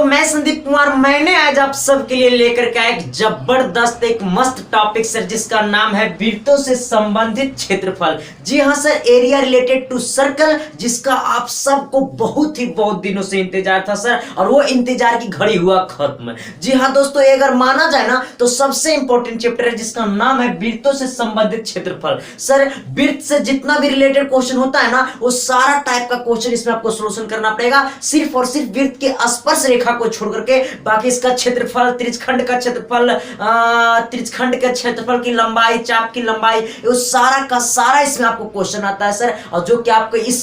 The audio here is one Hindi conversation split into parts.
दोस्तों, मैं संदीप कुमार। मैंने आज आप सबके लिए लेकर के आया एक जबरदस्त एक मस्त टॉपिक सर, जिसका नाम है वृत्तों से संबंधित क्षेत्रफल। जी हाँ sir, area related to circle, जिसका आप सबको बहुत दिनों से इंतजार था सर, और वो इंतजार की घड़ी हुआ खत्म। जी हाँ दोस्तों, ये अगर माना जाए ना तो सबसे इंपॉर्टेंट चैप्टर है, जिसका नाम है वृत्तों से संबंधित क्षेत्रफल। सर, वृत्त से जितना भी रिलेटेड क्वेश्चन होता है ना, वो सारा टाइप का क्वेश्चन इसमें आपको सोल्यूशन करना पड़ेगा, सिर्फ और सिर्फ वृत्त के स्पर्श रेखा को छोड़ करके। बाकी इसका क्षेत्रफल, त्रिज्यखंड का क्षेत्रफल, त्रिज्यखंड के क्षेत्रफल की लंबाई, चाप की लंबाई, वो सारा का सारा इसमें आपको क्वेश्चन आता है सर। और जो कि आपको इस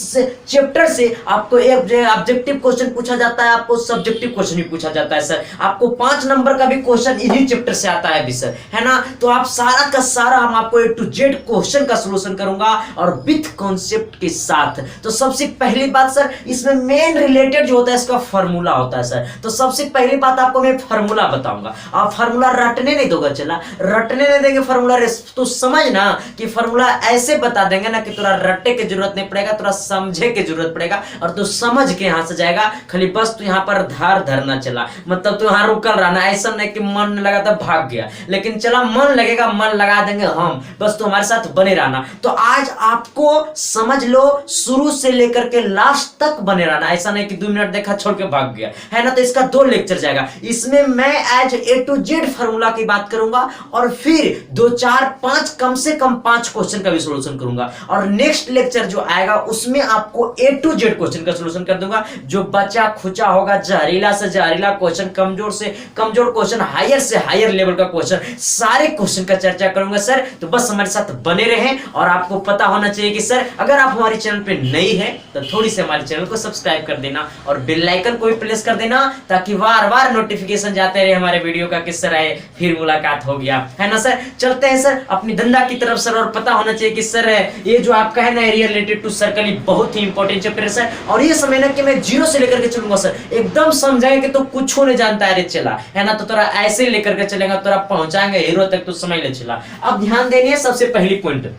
चैप्टर से आपको एक ऑब्जेक्टिव क्वेश्चन पूछा जाता है, आपको सब्जेक्टिव क्वेश्चन भी पूछा जाता है सर। आपको 5 नंबर का भी क्वेश्चन इन्हीं चैप्टर से आता है भी सर, है ना। तो आप सारा का सारा हम आपको A to Z क्वेश्चन का सॉल्यूशन करूंगा, और विथ कॉन्सेप्ट के साथ। तो सबसे पहली बात सर, इसमें मेन रिलेटेड जो होता है इसका फार्मूला होता है सर। तो सबसे पहली बात आपको मैं फार्मूला बताऊंगा। आप फार्मूला रटने नहीं दोगे, चला रटने नहीं देंगे फार्मूला, तो समझ ना कि फार्मूला ऐसे बता देंगे ना कि तुरा रट्टे की जरूरत नहीं पड़ेगा, तुरा समझे की जरूरत पड़ेगा, और तू समझ के यहां से जाएगा। खाली बस तू यहाँ पर धार धरना, चला मतलब तू यहाँ रुकल रहना, ऐसा नहीं कि मन नहीं लगा तो भाग गया, लेकिन चला मन लगेगा, मन लगा देंगे हम, बस तू हमारे साथ बने रहना। तो आज आपको समझ लो, शुरू से लेकर के लास्ट तक बने रहना, ऐसा नहीं कि 2 मिनट देखा छोड़ के भाग गया, है ना। तो इसका 2 लेक्चर जाएगा, इसमें मैं as A to Z formula की बात करूंगा, और फिर 2 4 5 कम से कम 5 क्वेश्चन का भी सॉल्यूशन करूंगा। और नेक्स्ट लेक्चर जो आएगा उसमें आपको A to Z क्वेश्चन का सॉल्यूशन कर दूंगा। जो बचा खुचा होगा, जहरीला से जहरीला क्वेश्चन, कमजोर से कमजोर क्वेश्चन, हायर से हायर लेवल का क्वेश्चन, सारे क्वेश्चन का चर्चा करूंगा सर। तो बस हमारे साथ बने रहें। और आपको पता होना चाहिए कि सर, अगर आप हमारे चैनल पे नई है तो थोड़ी सी हमारे चैनल को सब्सक्राइब कर देना, और बेल आइकन को भी प्रेस कर देना, ताकि बार बार नोटिफिकेशन जाते रहे हमारे वीडियो का, किस तरह है फिर मुलाकात हो गया, है ना सर। चलते हैं सर अपनी धंधा की तरफ सर। और पता होना चाहिए कि सर, ये जो आपका है ना एरिया रिलेटेड टू सर्कल, ये बहुत ही इंपॉर्टेंट चैप्टर है सर। और ये समझना कि मैं 0 से लेकर के चलूंगा सर, एकदम समझाएंगे कि तो कुछ नहीं जानता है रे चला, है ना। तो तोरा ऐसे लेकर के चलेगा, तोरा पहुंचाएंगे हीरो तक, तो समझ ले चला। अब ध्यान देनी है, सबसे पहली पॉइंट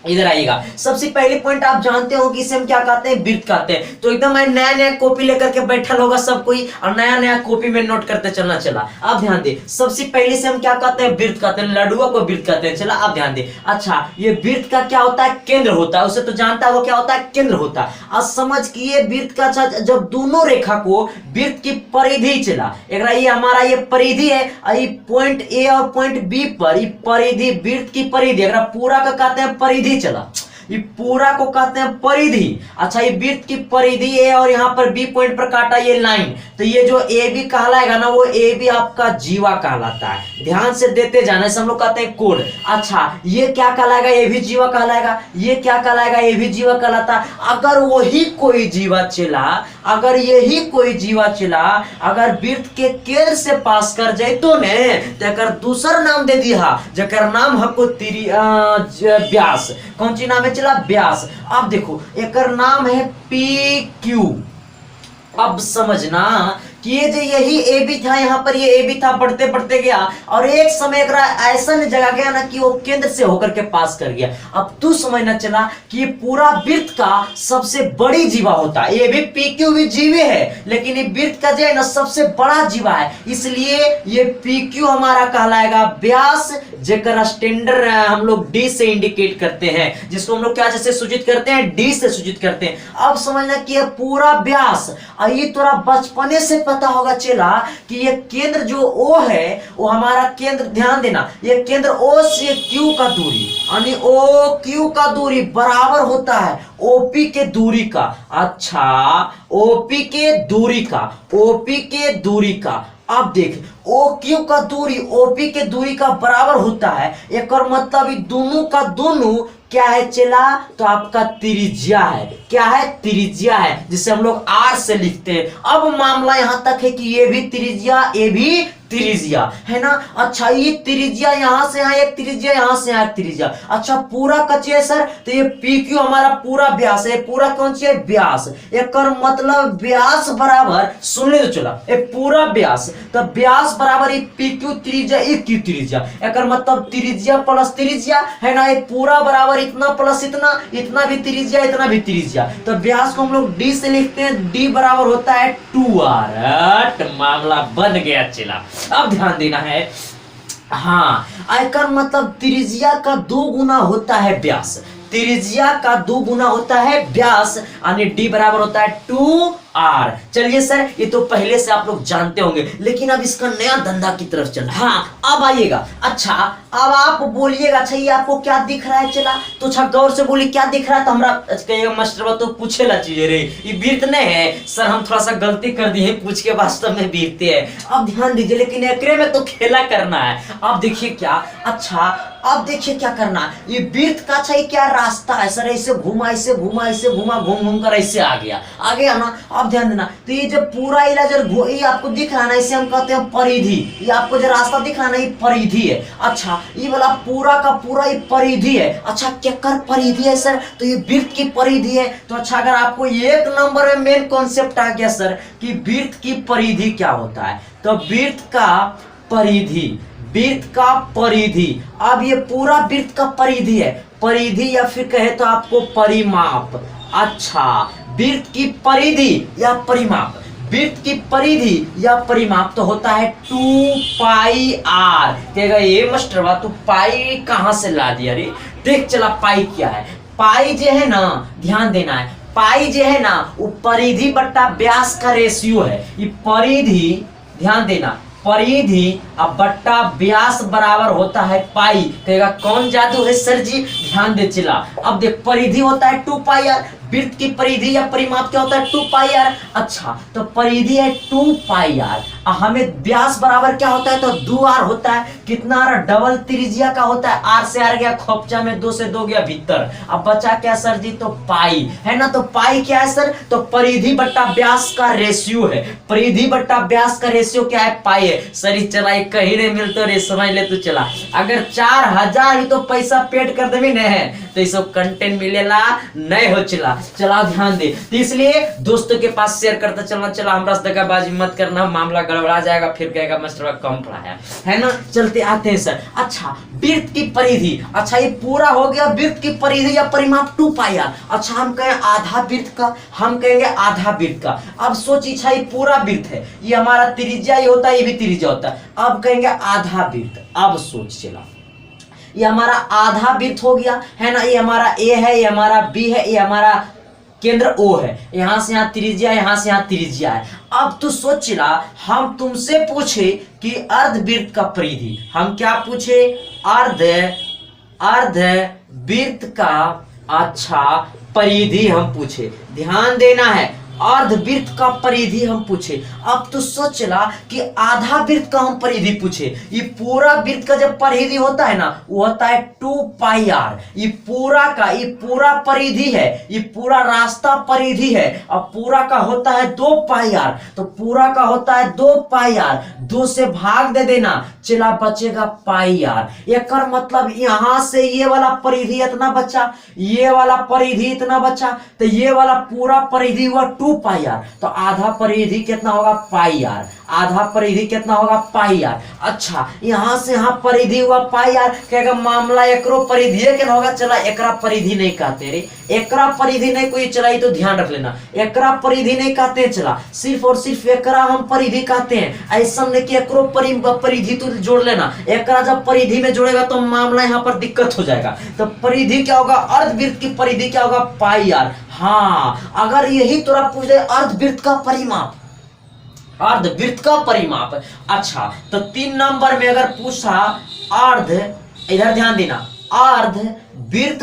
इधर आइएगा। सबसे पहले पॉइंट आप जानते हो कि इसे हम क्या कहते हैं, वृत्त कहते हैं। तो एकदम मैं नया नया कॉपी लेकर के बैठल होगा सब कोई, और नया नया कॉपी में नोट करते चलना। चला आप ध्यान दे, सबसे पहले से हम क्या कहते हैं, वृत्त कहते हैं, लड्डुआ को वृत्त कहते हैं। चला आप ध्यान दे। अच्छा, ये वृत्त का क्या होता है, केंद्र होता है, उसे तो जानता है वो क्या होता है, केंद्र होता है। अब समझ कि ये वृत्त का, अच्छा जब दोनों रेखा को वृत्त की परिधि, चला ये हमारा ये परिधि है, ये पॉइंट ए और पॉइंट बी पर, ये परिधि, वृत्त की परिधि, अगर पूरा का कहते हैं परिधि, चला ये पूरा को कहते हैं परिधि। अच्छा, ये वृत्त की परिधि है, और यहाँ पर बी पॉइंट पर काटा ये लाइन, तो ये जो ए बी कहलाएगा ना, वो ए बी आपका जीवा कहलाता है। ध्यान से देते जाना, हम लोग कहते हैं कोड। अच्छा, ये क्या कहलाएगा, ये भी जीवा कहलाएगा। ये क्या कहलाएगा, ये भी जीवा कहलाता है। अगर वही कोई जीवा चला, अगर यही कोई जीवा चला, अगर वृत्त के केंद्र से पास कर जाए तो ने, तो दूसरा नाम दे दिया, जकर नाम हमको व्यास। कौन सी नाम है, चला व्यास। अब देखो, एक नाम है PQ। अब समझना कि ये जो यही ए बी था, यहाँ पर ये ए बी था, बढ़ते बढ़ते गया, और एक समय ऐसा जगह गया ना कि वो केंद्र से होकर के पास कर गया। अब तू समझना चला कि ये पूरा वृत्त का सबसे बड़ी जीवा होता है। ये भी PQ भी जीवे है, लेकिन ये वृत्त का जो है ना सबसे बड़ा जीवा है, इसलिए ये PQ हमारा कहलाएगा व्यास, जेकर स्टैंडर्ड हम लोग D से इंडिकेट करते हैं, जिसको हम लोग क्या जैसे सूचित करते हैं, D से सूचित करते हैं। अब समझना कि ये पूरा व्यास, ये तोरा बचपने से पता होगा चला कि ये केंद्र जो O है, वो हमारा केंद्र, ध्यान देना, ये केंद्र O से Q का दूरी, यानी OQ का दूरी बराबर होता है OP के दूरी का। अच्छा, OP के दूरी का, OP के दूरी का। अब देख, OQ का दूरी OP के दूरी का बराबर होता है, एक और मतलब दोनों का दोनों क्या है चला, तो आपका त्रिज्या है। क्या है, त्रिज्या है, जिसे हम लोग R से लिखते हैं। अब मामला यहां तक है कि ये भी त्रिज्या, ये भी त्रिज्या है ना। अच्छा ये त्रिज्या यहाँ से यहाँ एक त्रिज्या, यहाँ से यहाँ एक त्रिज्या। अच्छा पूरा कच्ची है सर, तो ये पी क्यू हमारा पूरा व्यास है, पूरा कौन सी है व्यास। एक मतलब व्यास बराबर सुन ले तो चला ये पूरा व्यास, तो व्यास बराबर ये पी क्यू त्रिज्या एक क्यू त्रिज्या। एक मतलब त्रिज्या प्लस त्रिज्या है ना, ये पूरा बराबर इतना प्लस इतना, इतना भी त्रिज्या इतना भी त्रिज्या। तो व्यास को हम लोग डी से लिखते हैं, डी बराबर होता है 2r। मामला बन गया चला। अब ध्यान देना है, हाँ आयकर मतलब त्रिज्या का 2 गुना होता है व्यास, त्रिज्या का 2 गुना होता है व्यास, यानी डी बराबर होता है 2r। चलिए सर ये तो पहले से आप लोग जानते होंगे, लेकिन अब इसका नया धंधा की तरफ चल। हाँ अब आइएगा। अच्छा अब आप बोलिएगा, अच्छा ये आपको क्या दिख रहा है चला, तो अच्छा गौर से बोलिए क्या दिख रहा है। तो हमरा कहिएगा मास्टर तो पूछेला चीजें रे ये वृत्त नहीं है सर, हम थोड़ा सा गलती कर दिए पूछ के, वास्तव में वृत्त है। अब ध्यान दीजिए, लेकिन एकरे में तो खेला करना है। अब देखिए क्या, अच्छा अब देखिए क्या करना है, ये वृत्त का अच्छा क्या रास्ता है सर, ऐसे घुमा ऐसे घुमा ऐसे घुमा, घूम घूम कर ऐसे आ गया ना। अब ध्यान देना, तो ये जो पूरा इलाज ये आपको दिख रहा है ना, इसे हम कहते हैं परिधि। ये आपको जो रास्ता दिख रहा है ना, ये परिधि है। अच्छा ये वाला पूरा का पूरा ये परिधि है। अच्छा क्या कर परिधि है सर, तो ये वृत्त की परिधि है। तो अच्छा अगर आपको 1 नंबर में मेन कॉन्सेप्ट आ गया सर कि वृत्त की परिधि क्या होता है, तो वृत्त का परिधि, वृत्त का परिधि। अब ये पूरा वृत्त का परिधि है, परिधि या फिर कहे तो आपको परिमाप। अच्छा वृत्त की परिधि या परिमाप, वृत्त की परिधि या परिमाप तो होता है 2πr। कहेगा ये मास्टर बा तू पाई कहां से ला दिया रे, देख चला पाई क्या है। पाई जो है ना, ध्यान देना है, पाई जो है ना वो परिधि बट्टा व्यास का रेशियो है। ये परिधि, ध्यान देना, परिधि अब बट्टा व्यास बराबर होता है पाई। कहेगा कौन जादू है सर जी, ध्यान दे चला। अब देख परिधि होता है 2πr, वृत्त की परिधि या परिमाप क्या होता है 2πr। अच्छा तो परिधि है 2πr, हमें व्यास बराबर क्या होता है तो 2r होता है। कितना r, डबल त्रिज्या का होता है, r से r गया खोपचा में, 2 से 2 गया भीतर। अब बचा क्या सर जी, तो पाई है ना। तो पाई क्या है सर, तो परिधि बट्टा व्यास का रेशियो है, परिधि बट्टा व्यास का रेशियो क्या है पाई है। सर चला कहीं नहीं मिलते रे, समझ ले तू चला। अगर 4000 भी तो पैसा पेड कर देवी नहीं है तो इसको कंटेंट मिलेला नहीं हो चला। चला ध्यान दे, तो इसलिए दोस्तों के पास शेयर करता चलना। चला हमरा से दगाबाजी मत करना, मामला गड़बड़ा जाएगा, फिर कहेगा मास्टर कम पढ़ाया है ना। चलते आते हैं सर। अच्छा वृत्त की परिधि, अच्छा ये पूरा हो गया वृत्त की परिधि या परिमाप 2πr। अच्छा हम कहें आधा वृत्त का, हम कहेंगे आधा वृत्त का। अब सोचिए अच्छा ये पूरा वृत्त है, ये हमारा त्रिज्या ये होता है, ये भी त्रिज्या होता है। अब कहेंगे आधा वृत्त। अब सोच चला ये हमारा आधा वृत्त हो गया है ना, ये हमारा ए है, ये हमारा बी है, ये हमारा केंद्र O है, यहां से यहां त्रिज्या, यहां से यहां त्रिज्या है। अब तो सोच ला हम तुमसे पूछे कि अर्धवृत्त का परिधि, हम क्या पूछे, अर्ध वृत्त का अच्छा परिधि हम पूछे। ध्यान देना है, अर्धवृत्त का परिधि हम पूछे। अब तो सोच ला कि आधा वृत्त का हम परिधि पूछे। ये पूरा वृत्त का जब परिधि होता है ना वो होता है 2πr। ये पूरा का, ये पूरा परिधि है, ये पूरा रास्ता परिधि है। अब पूरा का होता है 2πr, तो पूरा का होता है 2πr, 2 से भाग दे देना, चला बचेगा πr। एक मतलब यहां से ये वाला परिधि इतना बचा, ये वाला परिधि इतना बचा, तो ये वाला पूरा परिधि हुआ 2πr, तो आधा परिधि कितना होगा πr, आधा परिधि कितना होगा πr। अच्छा यहां से यहां परिधि हुआ πr, कहेगा मामला एकरो परिधि के होगा। चला एकरा परिधि नहीं कहते रे, एकरा परिधि नहीं कोई चला, तो ध्यान रख लेना, एकरा परिधि नहीं कहते हैं। चला सिर्फ और सिर्फ एकरा हम परिधि कहते हैं। ऐसा नहीं कि एकरो परिधि तो जोड़ लेना, एकरा जब परिधि में जोड़ेगा तो मामला यहाँ पर दिक्कत हो जाएगा। तो परिधि क्या होगा, अर्धवृत्त की परिधि क्या होगा πr। हाँ अगर यही तोरा पूछ दे अर्धवृत्त का परिमाप, अर्धवृत्त का परिमाप। अच्छा तो 3 नंबर में अगर पूछा अर्ध, इधर ध्यान देना, अर्धवृत्त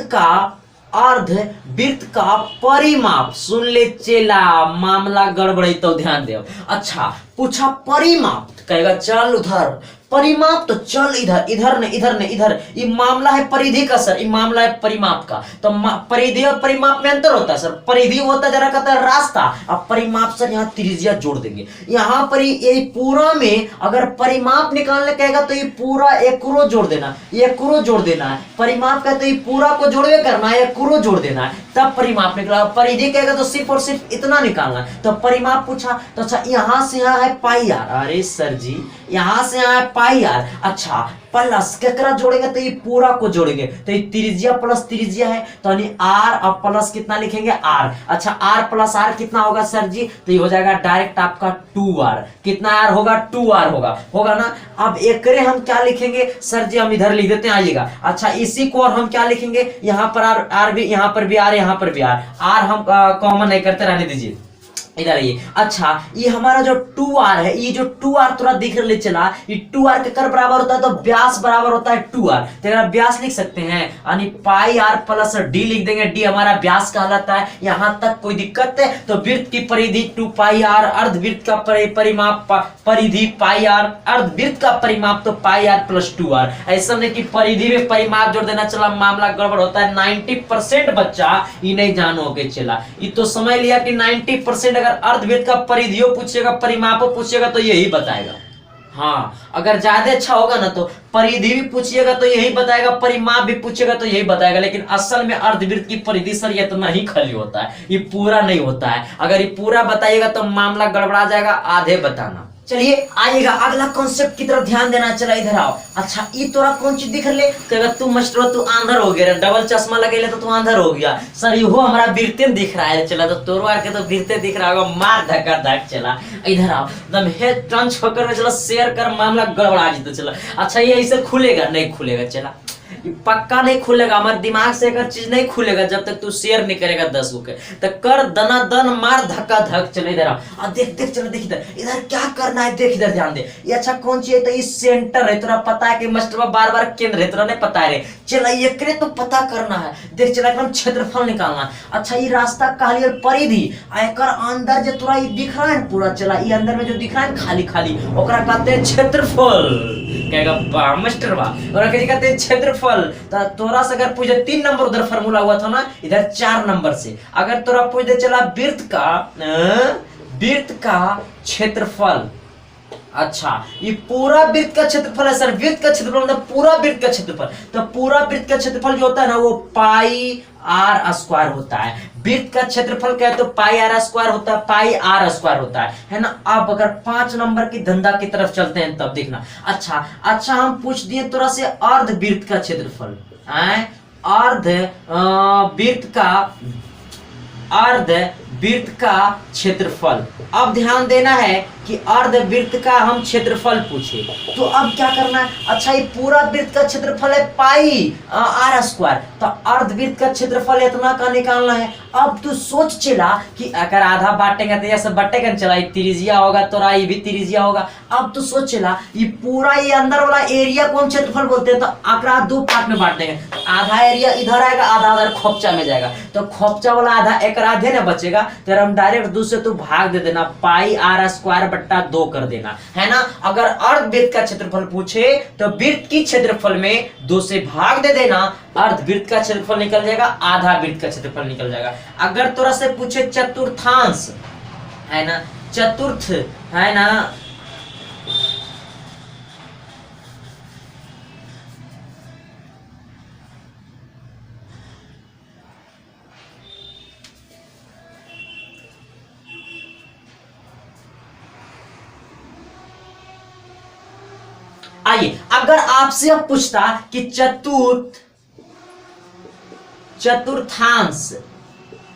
का परिमाप, सुन ले चेला मामला गड़बड़ी तो ध्यान दे। अच्छा पूछा परिमाप, कहेगा चल उधर परिमाप तो चल इधर इधर ने इधर ने इधर, ये मामला है परिधि का सर, ये मामला है परिमाप का। तो परिधि और परिमाप में अंतर होता है सर, परिधि होता है जरा कहता है रास्ता, अब परिमाप सर यहाँ त्रिज्या जोड़ देंगे। यहाँ पर ये पूरा में अगर परिमाप निकालने कहेगा तो ये पूरा एक रो जोड़ देना, एक रो जोड़ देना है। परिमाप का तो ये पूरा को जोड़वे करना है, एक रो जोड़ देना है, तब परिमाप निकला। परिधि कहेगा तो सिर्फ और सिर्फ इतना निकालना है। तो परिमाप पूछा तो अच्छा यहां से यहाँ है पाई आर, अरे सर जी यहां से यहाँ है पाई आर, अच्छा प्लस केकरा जोड़ेंगे तो ये पूरा को जोड़ेंगे, तो ये त्रिज्या प्लस त्रिज्या है तो आर और प्लस कितना लिखेंगे आर। अच्छा आर प्लस आर कितना होगा सर जी, तो ये हो जाएगा डायरेक्ट आपका 2r। कितना आर होगा 2r होगा ना। अब एकरे हम क्या लिखेंगे सर जी, हम इधर लिख देते हैं, आइएगा। अच्छा इसी को और हम क्या लिखेंगे, यहाँ पर आर भी, यहाँ पर भी आर, यहाँ पर भी आर हम कॉमन नहीं करते, रहने दीजिए इधर आइए। अच्छा ये हमारा जो 2r है, ये जो 2r थोड़ा दिख रहा चला, ये 2r के कर बराबर होता है तो व्यास बराबर होता है 2r, तो अगर व्यास लिख सकते हैं यानी पाई r प्लस डी लिख देंगे, डी हमारा व्यास कहलाता है। यहां तक कोई दिक्कत है तो वृत्त की परिधि 2 पाई r, अर्धवृत्त का परिमाप परिधि पाई r, अर्धवृत्त का परिमाप तो पाई r प्लस 2r। ऐसा नहीं कि परिधि में परिमाप जोड़ देना चला मामला गड़बड़ होता है। 90% बच्चा ये नहीं जानोगे चला, ये तो समझ लिया कि 90% अगर अर्धवृत्त का परिधियो पूछेगा परिमापो पूछेगा तो यही बताएगा। हाँ अगर ज्यादा अच्छा होगा ना तो परिधि भी पूछिएगा तो यही बताएगा, परिमाप भी पूछेगा तो यही बताएगा, लेकिन असल में अर्धवृत्त की परिधि सर ये तो नहीं खाली होता है, ये पूरा नहीं होता है। अगर ये पूरा बताइएगा तो मामला गड़बड़ा जाएगा, आधे बताना। चलिए आइएगा अगला कॉन्सेप्ट की तरफ ध्यान देना, चला इधर आओ। अच्छा ये तोरा कौन चीज दिख ले, कहेगा तू मास्टर तू आंधर हो गया, डबल चश्मा लगे तो तू आंधर हो गया। सर ये हमारा वृत्तें दिख रहा है, चला तो तोरो आके तो वृत्तें दिख रहा होगा, मार धक्का धक। चला इधर आओ, एकदम हेड टंच होकर चला शेयर कर, मामला गड़बड़ा जी तो चला। अच्छा ये ऐसे खुलेगा नहीं खुलेगा, चला पक्का नहीं खुलेगा, हमारे दिमाग से एक चीज नहीं खुलेगा जब तक तू शेयर नहीं करेगा 10 को के। तो कर दना दन मार धक्का धक। चलो इधर आओ, देख देख चलो देख इधर क्या करना है, देख इधर ध्यान दे। ये अच्छा कौन सी है, तो ये सेंटर है, तुरा पता है कि मास्टर बार बार केंद्र है, तुरा नहीं पता है रे। चला ये करे तो पता करना है, देख चला एकदम क्षेत्रफल निकालना है। अच्छा ये रास्ता कहलिए परिधि, एकर अंदर जो तुरा ये दिख रहा है पूरा, चला ये अंदर में जो दिख रहा है खाली खाली ओकरा कहते हैं क्षेत्रफल। कहेगा बा मास्टर बा, और कहते हैं क्षेत्रफल। तो तोरा से अगर पूछे 3 नंबर उधर फॉर्मूला हुआ था ना, इधर 4 नंबर से अगर तोरा पूछ दे चला वृत्त का क्षेत्रफल। अच्छा ये पूरा वृत्त का क्षेत्रफल है सर, वृत्त का क्षेत्रफल मतलब पूरा वृत्त का क्षेत्रफल। तो पूरा वृत्त का क्षेत्रफल जो होता है ना वो पाई आर स्क्वायर होता है। वृत्त का क्षेत्रफल क्या है तो पाई आर स्क्वायर होता है, पाई आर स्क्वायर होता है ना। अब अगर 5 नंबर की धंधा की तरफ चलते हैं तब देखना। अच्छा हम पूछ दिए तोरा से अर्धवृत्त का क्षेत्रफल, अर्धवृत्त का क्षेत्रफल। अब ध्यान देना है कि अर्धवृत्त का हम क्षेत्रफल पूछे तो अब क्या करना है। अच्छा ये पूरा वृत्त का क्षेत्रफल है पाई आर स्क्वायर, तो अर्धवृत्त का क्षेत्रफल इतना का निकालना है। अब तू सोच चला कि अगर आधा बांटेगा तो ऐसा बटेगा चला, ये त्रिज्या होगा तो ये भी त्रिज्या होगा। अब तू सोच चला ये पूरा ये अंदर वाला एरिया को हम क्षेत्रफल बोलते हैं, तो आंकड़ा 2 पार्ट में बांट देंगे। आधा एरिया इधर आएगा, आधा उधर खोपचा में जाएगा, तो खोपचा वाला आधा एक आधे ना बचेगा, तो हम डायरेक्ट 2 से तू भाग दे देना, पाई आर स्क्वायर बट्टा 2 कर देना है ना। अगर अर्धवृत्त का क्षेत्रफल पूछे तो वृत्त की क्षेत्रफल में 2 से भाग दे देना, अर्धवृत्त का क्षेत्रफल निकल जाएगा, आधा वृत्त का क्षेत्रफल निकल जाएगा। अगर तोरा से पूछे चतुर्थांश है ना, चतुर्थ है ना, आइए अगर आपसे अब पूछता कि चतुर्थांश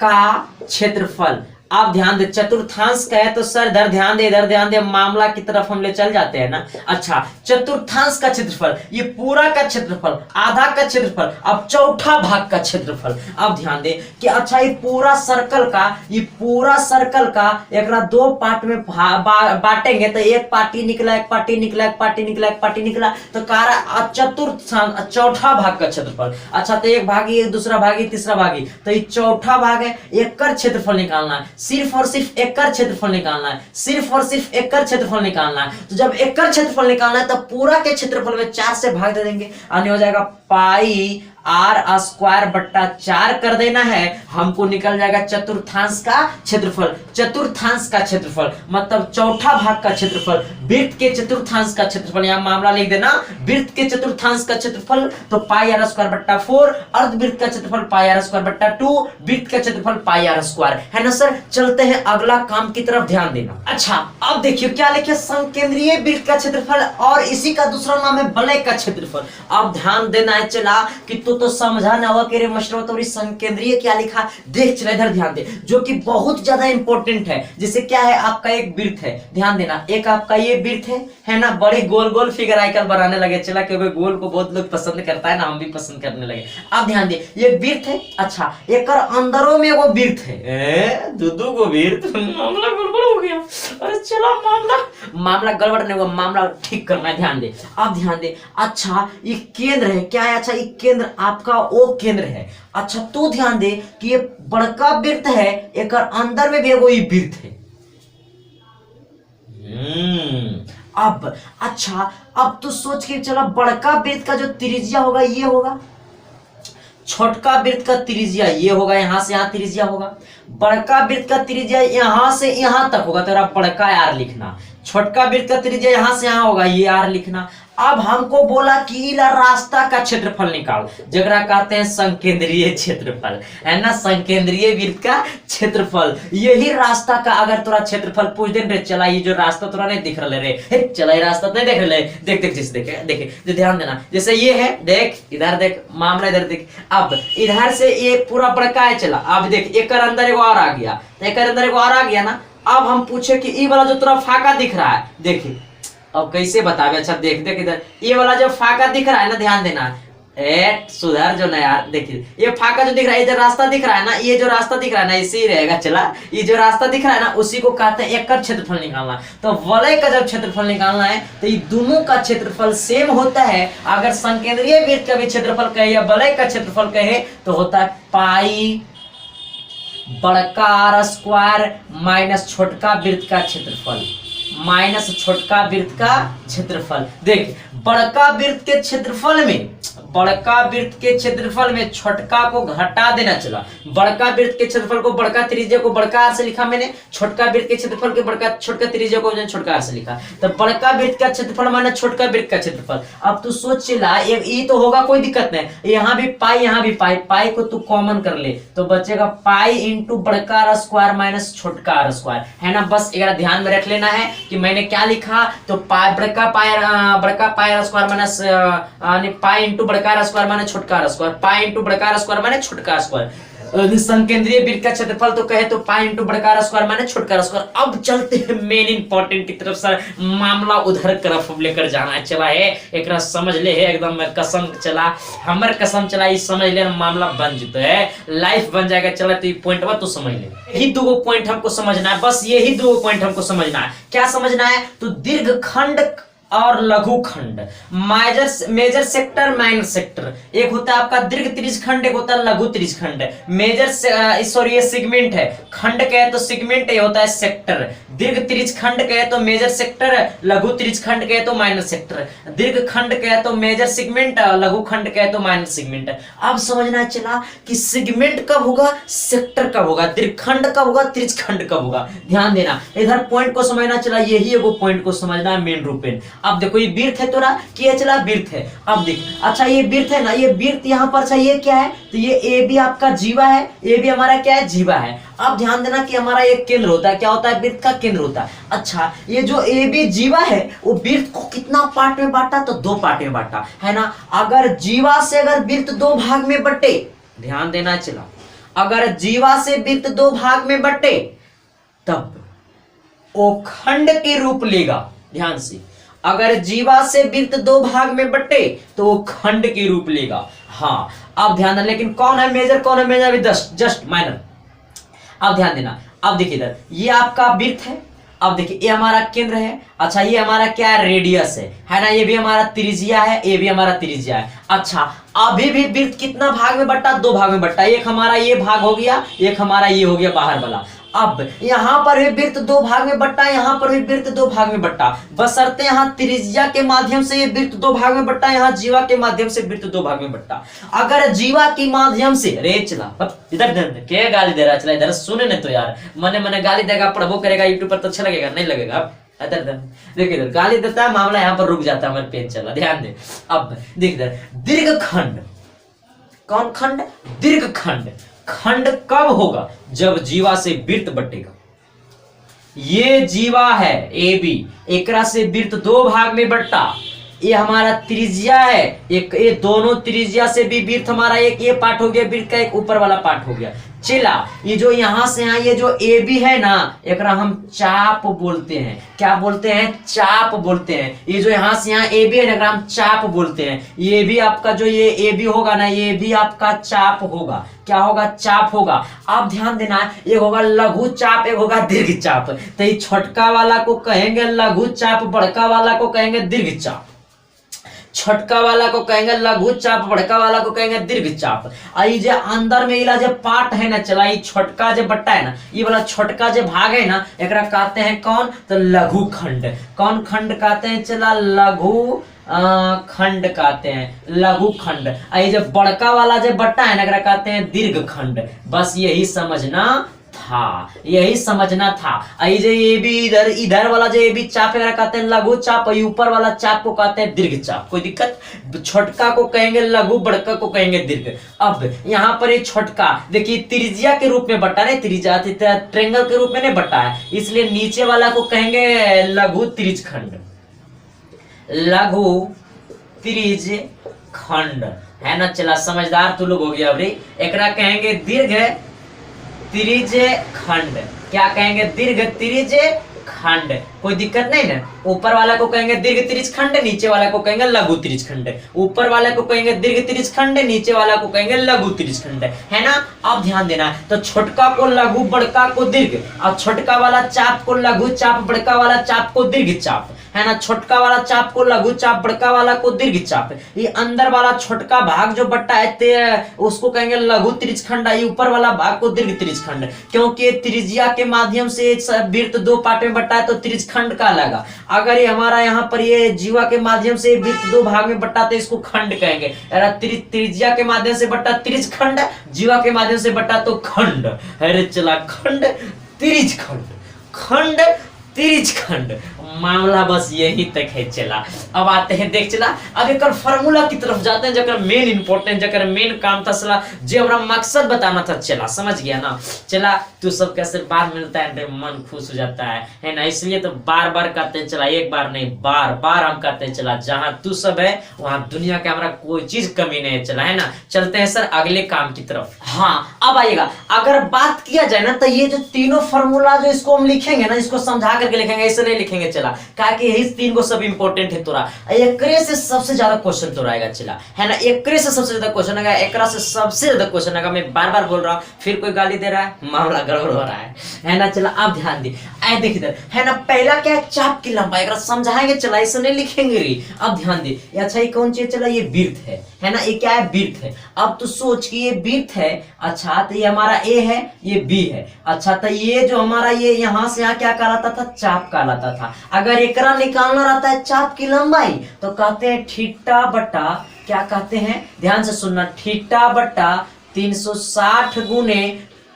का क्षेत्रफल, आप ध्यान दे चतुर्थांश का है तो सर इधर ध्यान दे, इधर ध्यान दे, मामला की तरफ हम ले चल जाते हैं ना। अच्छा चतुर्थांश का क्षेत्रफल, ये पूरा का क्षेत्रफल, आधा का क्षेत्रफल, अब चौथा भाग का क्षेत्रफल। अब ध्यान दे कि अच्छा ये पूरा सर्कल का, ये पूरा सर्कल का एक 2 पार्ट में बांटेंगे तो एक पार्टी निकला, एक पार्टी निकला, एक पार्टी निकला, एक पार्टी निकला, तो कह चतुर्थांश चौथा भाग का क्षेत्रफल। अच्छा तो एक भागी, एक दूसरा भागी, तीसरा भागी, तो ये चौथा भाग है, एक कर क्षेत्रफल निकालना है। सिर्फ और सिर्फ एकड़ क्षेत्रफल निकालना है, सिर्फ और सिर्फ एकड़ क्षेत्रफल निकालना है। तो जब एकड़ क्षेत्रफल निकालना है तब पूरा के क्षेत्रफल में 4 से भाग दे देंगे, यानी हो जाएगा पाई आर स्क्वायर बट्टा 4 कर देना है। हमको निकल जाएगा चतुर्थांश का क्षेत्रफल, चतुर्थांश का क्षेत्रफल मतलब चौथा भाग का क्षेत्रफल, वृत्त के चतुर्थांश का क्षेत्रफल। यहां मामला लिख देना, वृत्त के चतुर्थांश का क्षेत्रफल तो पाई आर स्क्वायर बट्टा 4, अर्धवृत्त का क्षेत्रफल पाई आर स्क्वायर बट्टा 2, वृत्त का क्षेत्रफल पाई आर स्क्वायर, है ना सर। चलते हैं अगला काम की तरफ, ध्यान देना। अच्छा अब देखिए क्या लिखे, संकेंद्रीय वृत्त का क्षेत्रफल और इसी का दूसरा नाम है वलय का क्षेत्रफल। अब ध्यान देना है चला कि तो समझा ना हुआ कि रे मशरो तो संकेंद्रीय क्या लिखा, देख चला इधर ध्यान दे, जो कि बहुत ज्यादा इंपॉर्टेंट है। जैसे क्या है, आपका एक वृत्त है, ध्यान देना, एक आपका ये वृत्त है ना, बड़े गोल गोल फिगर आजकल बनाने लगे, चला क्योंकि गोल को बहुत लोग पसंद करता है ना, हम भी पसंद करने लगे। अब ध्यान दे, ये वृत्त है, अच्छा एक अंदरों में वो वृत्त है, दो को वृत्त, मामला गड़बड़ हो गया। अरे चला मामला गड़बड़ नहीं हुआ, मामला ठीक करना है, ध्यान दे। अब ध्यान दे, अच्छा ये केंद्र है, क्या है, अच्छा ये केंद्र आपका वो केंद्र है। अच्छा तो ध्यान दे कि ये बड़का वृत्त है, एक अंदर में भी वही वृत्त है। अब अच्छा अब तो सोच के चला, बड़का वृत्त का जो त्रिज्या होगा ये होगा, छोटका वृत्त का त्रिज्या ये होगा, यहां से यहां त्रिज्या होगा। बड़का वृत्त का त्रिज्या यहां से यहां तक होगा, तो बड़का आर लिखना, छोटका वृत्त का त्रिज्या यहां से यहां होगा, ये आर लिखना। अब हमको बोला कि रास्ता का क्षेत्रफल निकाल, जगरा कहते हैं संकेंद्रीय क्षेत्रफल, है ना, संकेंद्रीय वृत्त का क्षेत्रफल, यही रास्ता का अगर तोरा क्षेत्रफल पूछ दे रे, चला ये जो रास्ता तोरा नहीं दिख रहा रे, चला ये रास्ता नहीं देख रहे, देख देख जैसे देखे ध्यान देना, जैसे ये है, देख इधर देख, मामला इधर देख। अब इधर से ये पूरा बड़का है, चला अब देख एक अंदर एगो और आ गया, एक अंदर एगो और आ गया ना। अब हम पूछे कि ये वाला जो तोरा फाका दिख रहा है, देखिए अब कैसे बतावे, अच्छा देख देख इधर ये वाला जो फाका दिख रहा है ना, ध्यान देना, सुधार जो ना यार, देखिए ये फाका जो दिख रहा है, ये जो रास्ता दिख रहा है ना, ये जो रास्ता दिख रहा है ना, इसी ही रहेगा, चला ये जो रास्ता दिख रहा है ना, उसी को कहते हैं एकड़ क्षेत्रफल निकालना। तो वलय का जब क्षेत्रफल निकालना है तो ये दोनों का क्षेत्रफल सेम होता है। अगर संकेंद्रीय वृत्त का भी क्षेत्रफल कहे या वलय का क्षेत्रफल कहे तो होता है पाई बड़का आर स्क्वायर माइनस छोटका वृत्त का क्षेत्रफल, माइनस छोटका वृत्त का क्षेत्रफल। देख बड़का वृत्त के क्षेत्रफल में, बड़का वृत्त के क्षेत्रफल में छोटका को घटा देना, चला बड़का वृत्त के क्षेत्रफल को, बड़का त्रिज्या को बड़का आर से लिखा मैंने, छोटका वृत्त के क्षेत्रफल के बड़का छोटका त्रिज्या को छोटका आर से लिखा, तो बड़का वृत्त का क्षेत्रफल माने छोटका वृत्त का क्षेत्रफल। अब तू सोच चला, ये तो होगा, कोई दिक्कत नहीं, यहाँ भी पाई यहाँ भी पाई, पाई को तू कॉमन कर ले तो बचेगा पाई इंटू बड़का आर स्क्वायर माइनस छोटका आर स्क्वायर, है ना। बस एक ध्यान में रख लेना है कि मैंने क्या लिखा, तो बड़का pi r square minus pi into बड़का आर स्क्वायर माने छोटका आर स्क्वायर, पाई इंटू बड़का आर स्क्वायर माने छोटका आर स्क्वायर। संकेंद्रीय वृत्त का क्षेत्रफल तो कहे तो पाई इंटू बड़का आर स्क्वायर माने छोटका आर स्क्वायर। अब चलते हैं मेन इंपॉर्टेंट की तरफ, सर मामला उधर तरफ लेकर जाना है, चला है एक समझ ले है, एकदम कसम चला हमर कसम चला, ये समझ ले मामला बन जाता है, लाइफ बन जाएगा। चला तो ये पॉइंट तो समझ ले, यही दो पॉइंट हमको समझना है, बस यही दो पॉइंट हमको समझना है। क्या समझना है, तो दीर्घखंड और लघु खंड, मेजर सेक्टर माइनर सेक्टर, एक होता है आपका दीर्घ त्रिज्यखंड, एक होता है लघु त्रिज्यखंड। मेजर सॉरी ये सेगमेंट है, खंड कहे तो सेगमेंट, ये होता है सेक्टर। दीर्घ त्रिज्यखंड कहे तो मेजर सेक्टर, लघु त्रिज्यखंड कहे तो माइनर सेक्टर। दीर्घ खंड कहे तो मेजर सेगमेंट, लघु खंड कहे तो माइनर सेगमेंट। अब समझना चला कि सेगमेंट कब होगा, सेक्टर कब होगा, दीर्घखंड कब होगा, त्रिज्यखंड कब होगा। ध्यान देना, इधर पॉइंट को समझना चला, यही एगो पॉइंट को समझना है मेन रूप में। अब देखो ये वृत्त है तोरा, क्या चला वृत्त है। अब देख, अच्छा ये वृत्त है ना, ये वृत्त यहाँ पर, अच्छा ये क्या है, तो ये ए भी आपका जीवा है, ए भी हमारा क्या है, जीवा है। अब ध्यान देना कि हमारा एक केंद्र होता है, क्या होता है, वृत्त का केंद्र होता है। अच्छा ये जो ए बी जीवा है वो वृत्त को कितना पार्ट में बांटा, तो 2 पार्ट में बांटा, है ना। अगर जीवा से अगर वृत्त 2 भाग में बटे, ध्यान देना चला, अगर जीवा से वृत्त 2 भाग में बटे तब वो खंड के रूप लेगा। ध्यान से, अगर जीवा से वृत्त 2 भाग में बटे तो वो खंड के रूप लेगा। हाँ अब ध्यान देना, लेकिन कौन है मेजर, कौन है मेजर, अभी जस्ट माइनर। अब ध्यान देना, अब देखिए इधर ये आपका वृत्त है, अब देखिए ये हमारा केंद्र है, अच्छा ये हमारा क्या है, रेडियस है ना, ये भी हमारा त्रिज्या है, ये भी हमारा त्रिज्या है। अच्छा अभी भी वृत्त कितना भाग में बटा, 2 भाग में बटा, एक हमारा ये भाग हो गया, एक हमारा ये हो गया बाहर वाला। अब यहाँ पर भी वृत्त दो भाग में बट्टा, यहाँ पर भी वृत्त दो भाग में बट्टा, बशर्ते यहाँ त्रिज्या के माध्यम से ये वृत्त दो भाग में बट्टा, यहाँ जीवा के माध्यम से वृत्त दो भाग में बट्टा। अगर जीवा के माध्यम से, रे चला इधर क्या गाली दे रहा, चला इधर सुने नहीं तो यार, मने मने गाली देगा, प्रभु करेगा यूट्यूब पर तो अच्छा लगेगा, नहीं लगेगा। देखिए इधर गाली देता है, मामला यहाँ पर रुक जाता है, हमारे पेन चला, ध्यान दे। अब देख इधर दीर्घ खंड, कौन खंड? दीर्घ खंड। खंड कब होगा? जब जीवा से वृत्त बटेगा। ये जीवा है ए बी, एकरा से वृत्त दो भाग में बट्टा, ये हमारा त्रिज्या है, एक ये दोनों त्रिज्या से भी वृत्त हमारा एक ये पार्ट हो गया वृत्त का, एक ऊपर वाला पार्ट हो गया। चला ये जो यहां से यहाँ ये जो ए बी है ना, एकरा हम चाप बोलते हैं। क्या बोलते हैं? चाप बोलते हैं। ये जो यहाँ से यहाँ ए बी है ना, एकरा हम चाप बोलते हैं। ये भी आपका जो ये ए बी होगा ना, ये भी आपका चाप होगा। क्या होगा? चाप होगा। आप ध्यान देना, एक होगा लघु चाप, एक होगा दीर्घ चाप। तो ये छोटका वाला को कहेंगे लघु चाप, बड़का वाला को कहेंगे दीर्घ चाप। छोटका वाला को कहेंगे लघु चाप, बड़का वाला को कहेंगे दीर्घ चाप। आई जे अंदर में इला जो पार्ट है ना, चला ये छोटका जो बट्टा है ना, ये वाला छोटका जो भाग है ना, एकरा कहते हैं कौन? तो लघु खंड। कौन खंड कहते हैं? चला लघु खंड कहते हैं, लघु खंड। ये जो बड़का वाला जो बट्टा है ना, एकरा कहते हैं दीर्घ खंड। बस यही समझना था, यही समझना था। ये भी इधर इधर वाला जो ये भी चाप वगैरह कहते हैं लघु चाप, ऊपर वाला चाप को कहते हैं दीर्घ चाप। कोई दिक्कत? छोटका को कहेंगे लघु, बड़का को कहेंगे दीर्घ। अब यहाँ पर ये छोटका देखिए त्रिज्या के रूप में बटा नहीं, त्रिज्या ट्रेंगल के रूप में नहीं बटा है, इसलिए नीचे वाला को कहेंगे लघु त्रिज खंड, लघु त्रिज खंड, है ना। चला समझदार तू लोग हो गया। अभी एकरा कहेंगे दीर्घ त्रिज खंड। क्या कहेंगे? दीर्घ त्रिज खंड। कोई दिक्कत नहीं ना। ऊपर वाला को कहेंगे दीर्घ त्रिज खंड, नीचे वाला को कहेंगे लघु त्रिज खंड। ऊपर वाले को कहेंगे दीर्घ त्रिज खंड, नीचे वाला को कहेंगे लघु त्रिज खंड, है ना। अब ध्यान देना, तो छोटका को लघु, बड़का को दीर्घ, और छोटका वाला चाप को लघु चाप, बड़का वाला चाप को दीर्घ चाप, है ना। छोटका वाला चाप को लघु चाप, बड़का वाला को दीर्घ चाप। ये अंदर वाला छोटका भाग जो बट्टा है उसको कहेंगे लघु त्रिज खंड, ये ऊपर वाला भाग को दीर्घ त्रिज खंड। क्योंकि त्रिज्या के माध्यम से वृत्त दो पार्ट में बट्टा है तो त्रिज खंड का लगा। अगर ये हमारा यहाँ पर ये जीवा के माध्यम से वृत्त दो भाग में बट्टा तो इसको खंड कहेंगे। त्रिज्या के माध्यम से बट्टा त्रिज खंड, जीवा के माध्यम से बट्टा तो खंड। अरे चला खंड त्रिज खंड, खंड त्रिज खंड, मामला बस यही तक है। चला अब आते हैं, देख चला अब एक फार्मूला की तरफ जाते हैं, जकर मेन इंपॉर्टेंट, जकर मेन काम था चला जो हमारा मकसद बताना था। चला समझ गया ना। चला तू सब कैसे बार मिलता है मन खुश हो जाता है ना, इसलिए तो बार बार कहते हैं। चला एक बार नहीं, बार बार हम कहते हैं। चला जहां तू सब है वहां दुनिया के हमारा कोई चीज कमी नहीं है। चला है ना। चलते हैं सर अगले काम की तरफ। हाँ अब आइएगा, अगर बात किया जाए ना तो ये जो तीनों फार्मूला जो इसको हम लिखेंगे ना, इसको समझा करके लिखेंगे, ऐसे नहीं लिखेंगे। चला क्या कि यही तीन को सब इंपॉर्टेंट है तोरा, एकरे से सबसे ज्यादा क्वेश्चन तोरा आएगा। चला है ना, एकरे से सबसे ज्यादा क्वेश्चन आएगा, एकरा से सबसे ज्यादा क्वेश्चन आएगा। मैं बार बार बोल रहा हूँ, फिर कोई गाली दे रहा है, मामला गड़बड़ हो रहा है ना। चला अब ध्यान दे, आए देख इधर, है ना। पहला क्या है? चाप की लंबाई, एकरा समझाएंगे। चला ऐसे नहीं लिखेंगे रे। अब ध्यान दे, अच्छा ये कौन चीज? चला ये वृत्त है ना। ये क्या है? वृत्त है। अब तू सोच कि ये वृत्त है, अच्छा तो ये हमारा ए है, ये बी है। अच्छा तो ये जो हमारा ये यहाँ से यहाँ क्या कहलाता था? चाप कहलाता था। अगर एकरा निकालना रहता है चाप की लंबाई तो कहते हैं थीटा बटा, क्या कहते हैं? ध्यान से सुनना, थीटा बटा 360 गुने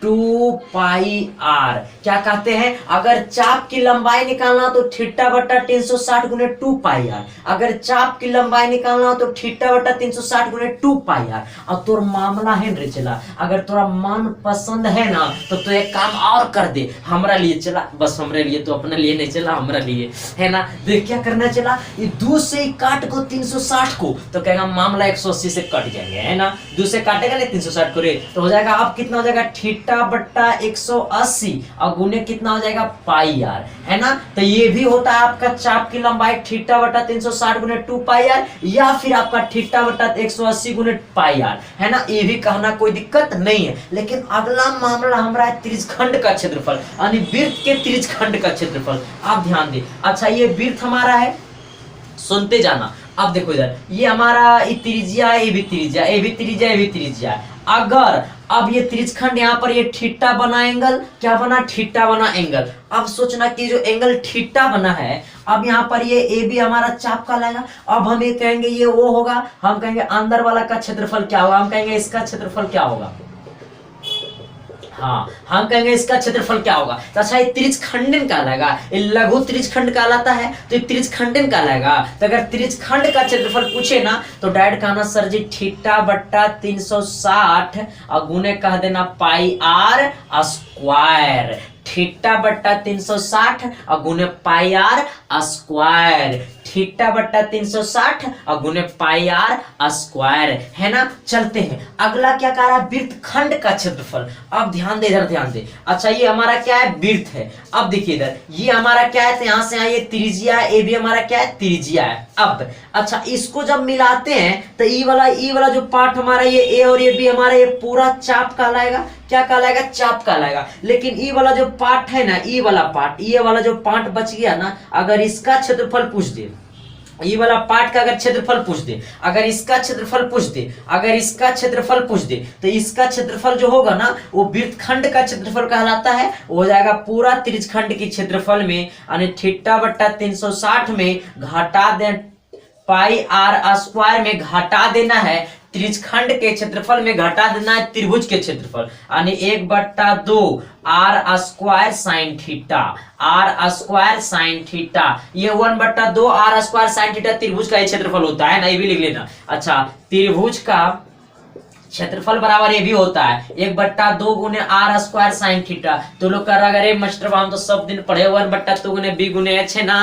2 पाई आर। क्या कहते हैं? अगर चाप की लंबाई निकालना तो थीटा बटा 360 गुने 2 पाई आर। अगर चाप की लंबाई निकालना तो थीटा बटा 360 गुने 2 पाई आर। अब तोर मामला है रे। चला अगर तोरा मन पसंद है ना तो एक काम और कर दे हमरा लिए। चला बस हमरे लिए, तो अपने लिए नहीं, चला हमरा लिए, है ना। देख क्या करना। चला ये 2 से काट को 360 को तो कहेगा मामला 180 से कट जाएंगे, है ना। 2 से काटेगा नहीं 360 को रे, तो हो जाएगा अब कितना हो जाएगा? थीटा बट्टा 180 और गुने कितना हो जाएगा? पाई आर, है ना। तो ये भी होता है आपका चाप की लंबाई थीटा बटा 360 गुने 2 पाई आर, या फिर आपका थीटा बटा 180 गुने पाई आर, है ना। ये भी कहना कोई दिक्कत नहीं है। लेकिन अगला मामला हमारा है त्रिज्यखंड का क्षेत्रफल, यानी वृत्त के त्रिज्यखंड का क्षेत्रफल। आप ध्यान दे। अच्छा ये वृत्त हमारा है, सुनते जाना। अब देखो इधर ये हमारा त्रिज्या है, ये भी त्रिज्या, ये भी त्रिज्या, ये भी त्रिज्या। अगर अब ये त्रिज्यखंड यहाँ पर ये थीटा बना एंगल, क्या बना, थीटा बना एंगल। अब सोचना कि जो एंगल थीटा बना है, अब यहाँ पर ये ए बी हमारा चाप का लगेगा। अब हम ये कहेंगे ये वो होगा, हम कहेंगे अंदर वाला का क्षेत्रफल क्या होगा, हम कहेंगे इसका क्षेत्रफल क्या होगा, हाँ हम कहेंगे इसका क्षेत्रफल क्या होगा। तो अच्छा ये त्रिज्यखंडन कहलाएगा, ये लघु त्रिज्यखंड कहलाता है, तो ये त्रिज्यखंडन कहलाएगा। तो अगर त्रिज्यखंड का क्षेत्रफल पूछे ना तो डायरेक्ट कहना सर जी थीटा बट्टा 360 और गुने कह देना पाई आर स्क्वायर, थीटा बट्टा 360 और गुने पाई आर स्क्वायर, थीटा बट्टा 360 और गुने पाई आर स्क्वायर, है ना। चलते हैं अगला क्या कह रहा है, वृत्तखंड का क्षेत्रफल। अब ध्यान दे, इधर ध्यान दे। अच्छा ये हमारा क्या है, वृत्त है। अब देखिए इधर ये हमारा क्या है, तो यहां से यहाँ ये त्रिज्या है, ए भी हमारा क्या है, त्रिज्या है। अब अच्छा इसको जब मिलाते हैं तो ई वाला जो पार्ट हमारा ये ए और ये बी हमारा ये पूरा चाप कहलाएगा, क्या कहलाएगा, चाप कहलाएगा। लेकिन ई वाला जो पार्ट है ना, ई वाला पार्ट, ये वाला जो पार्ट बच गया ना, अगर इसका क्षेत्रफल पूछ दे, ये वाला पार्ट का अगर क्षेत्रफल पूछ दे, अगर इसका क्षेत्रफल पूछ दे, अगर इसका क्षेत्रफल पूछ दे, तो इसका क्षेत्रफल जो होगा ना वो वृत्तखंड का क्षेत्रफल कहलाता है, हो जाएगा पूरा त्रिज्यखंड के क्षेत्रफल में, यानी थीटा बट्टा 360 में घटा दे, पाई आर स्क्वायर में घटा देना है त्रिज्यखंड के क्षेत्रफल में, घटा देना है त्रिभुज के क्षेत्रफल, यानी 1/2 r square sine theta, r square sine theta. ये 1/2 आर स्क्वायर साइन थीटा त्रिभुज का क्षेत्रफल होता है ना, ये भी लिख लेना। अच्छा त्रिभुज का क्षेत्रफल बराबर ये भी होता है 1/2 गुने आर स्क्वायर साइन थीटा। तो लोग कह रहा अरे मास्टर हम तो सब दिन पढ़े 1/2 गुने बी गुने एच है ना,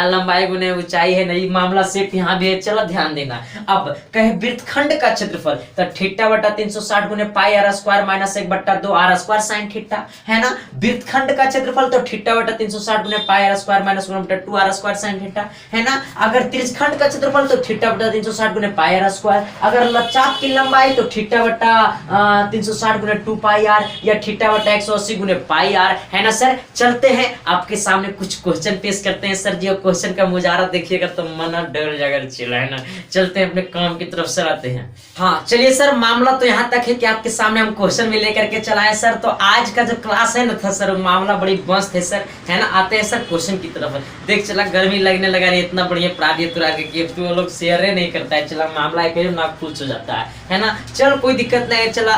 लंबाई गुने ऊंचाई है, नहीं मामला सिर्फ यहाँ भी है, चलो ध्यान देना। अब कहे वृत्तखंड का क्षेत्रफल, तो थीटा बट्टा 360 गुने pi r square minus 1/2 r square sine theta, है ना। वृत्तखंड का क्षेत्रफल तो थीटा बट्टा 360 गुने pi r square minus 1/2 r square sine theta, है ना। अगर त्रिज्यखंड का क्षेत्रफल तो थीटा बट्टा 360 गुने पाई आर स्क्वायर, अगर लचाप की लंबाई तो थीटा बट्टा 360 गुने 2 पाई आर या थीटा बट्टा 180 गुने पाई आर, है ना सर। चलते हैं आपके सामने कुछ क्वेश्चन पेश करते हैं सर जी, और क्वेश्चन का मुजाहरा देखिएगा तो मन डर जाएगा, चला है ना। चलते हैं अपने काम की तरफ से आते हैं। हाँ चलिए सर, मामला तो यहाँ तक है कि आपके सामने हम क्वेश्चन भी लेकर के चलाएं सर। तो आज का जो क्लास है ना था सर, मामला बड़ी मस्त है सर, है ना। आते हैं सर क्वेश्चन की तरफ। देख चला गर्मी लगने लगा रे, इतना बढ़िया प्राप्त तो लोग शेयर नहीं करता है, चला मामला है ना खुश हो जाता है ना। चल कोई दिक्कत नहीं है, चला